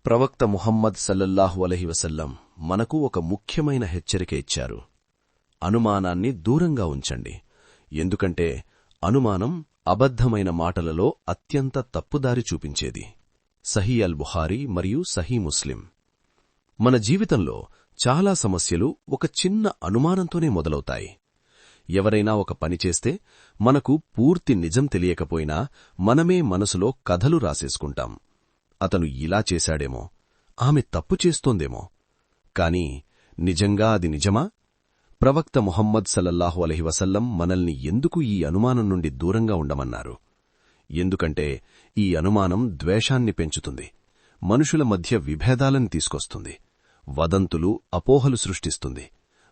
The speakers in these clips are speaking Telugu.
ప్రవక్త ముహమ్మద్ సల్లల్లాహు అలైహి వసల్లం మనకు ఒక ముఖ్యమైన హెచ్చరిక ఇచ్చారు. అనుమానాన్ని దూరంగా ఉంచండి. ఎందుకంటే అనుమానం అబద్ధమైన మాటలలో అత్యంత తప్పుదారి చూపించేది. సహీ అల్ బుఖారీ మరియు సహీ ముస్లిం. మన జీవితంలో చాలా సమస్యలు ఒక చిన్న అనుమానంతోనే మొదలవుతాయి. ఎవరైనా ఒక పని చేస్తే మనకు పూర్తి నిజం తెలియకపోయినా మనమే మనసులో కథలు రాసేసుకుంటాం. అతను ఇలా చేశాడేమో, ఆమె తప్పు చేస్తోందేమో. కాని నిజంగా అది నిజమా? ప్రవక్త ముహమ్మద్ సల్లల్లాహు అలైహి వసల్లం మనల్ని ఎందుకు ఈ అనుమానం నుండి దూరంగా ఉండమన్నారు? ఎందుకంటే ఈ అనుమానం ద్వేషాన్ని పెంచుతుంది, మనుషుల మధ్య విభేదాలను తీసుకొస్తుంది, వదంతులు, అపోహలు సృష్టిస్తుంది,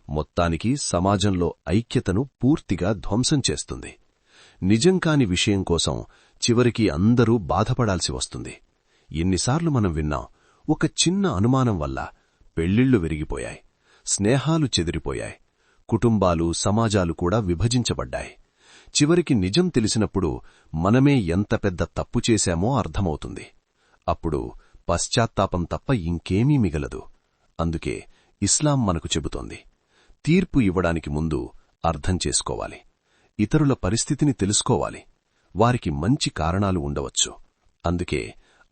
మొత్తానికి సమాజంలో ఐక్యతను పూర్తిగా ధ్వంసం చేస్తుంది. నిజం కాని విషయం కోసం చివరికి అందరూ బాధపడాల్సి వస్తుంది. ఎన్నిసార్లు మనం విన్నాం, ఒక చిన్న అనుమానం వల్ల పెళ్లిళ్లు విరిగిపోయాయి, స్నేహాలు చెదిరిపోయాయి, కుటుంబాలు, సమాజాలు కూడా విభజించబడ్డాయి. చివరికి నిజం తెలిసినప్పుడు మనమే ఎంత పెద్ద తప్పు చేశామో అర్థమవుతుంది. అప్పుడు పశ్చాత్తాపం తప్ప ఇంకేమీ మిగలదు. అందుకే ఇస్లాం మనకు చెబుతోంది, తీర్పు ఇవ్వడానికి ముందు అర్థం చేసుకోవాలి, ఇతరుల పరిస్థితిని తెలుసుకోవాలి. వారికి మంచి కారణాలు ఉండవచ్చు. అందుకే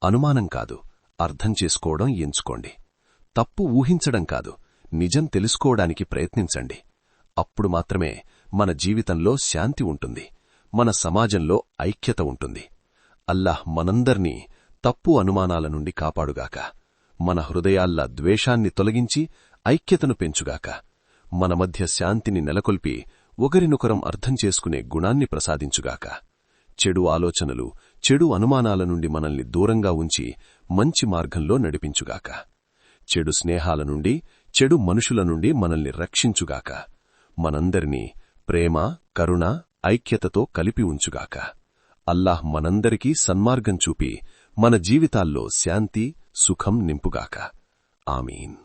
అనుమానం కాదు, అర్థం చేసుకోవడం ఎంచుకోండి. తప్పు ఊహించడం కాదు, నిజం తెలుసుకోవడానికి ప్రయత్నించండి. అప్పుడు మాత్రమే మన జీవితంలో శాంతి ఉంటుంది, మన సమాజంలో ఐక్యత ఉంటుంది. అల్లాహ్ మనందర్నీ తప్పు అనుమానాల నుండి కాపాడుగాక. మన హృదయాల్లా ద్వేషాన్ని తొలగించి ఐక్యతను పెంచుగాక. మన మధ్య శాంతిని నెలకొల్పి ఒకరినొకరం అర్థం చేసుకునే గుణాన్ని ప్రసాదించుగాక. చెడు ఆలోచనలు, చెడు అనుమానాల నుండి మనల్ని దూరంగా ఉంచి మంచి మార్గంలో నడిపించుగాక. చెడు స్నేహాల నుండి, చెడు మనుషుల నుండి మనల్ని రక్షించుగాక. మనందరినీ ప్రేమ, కరుణ, ఐక్యతతో కలిపి ఉంచుగాక. అల్లాహ్ మనందరికీ సన్మార్గం చూపి మన జీవితాల్లో శాంతి, సుఖం నింపుగాక. ఆమీన్.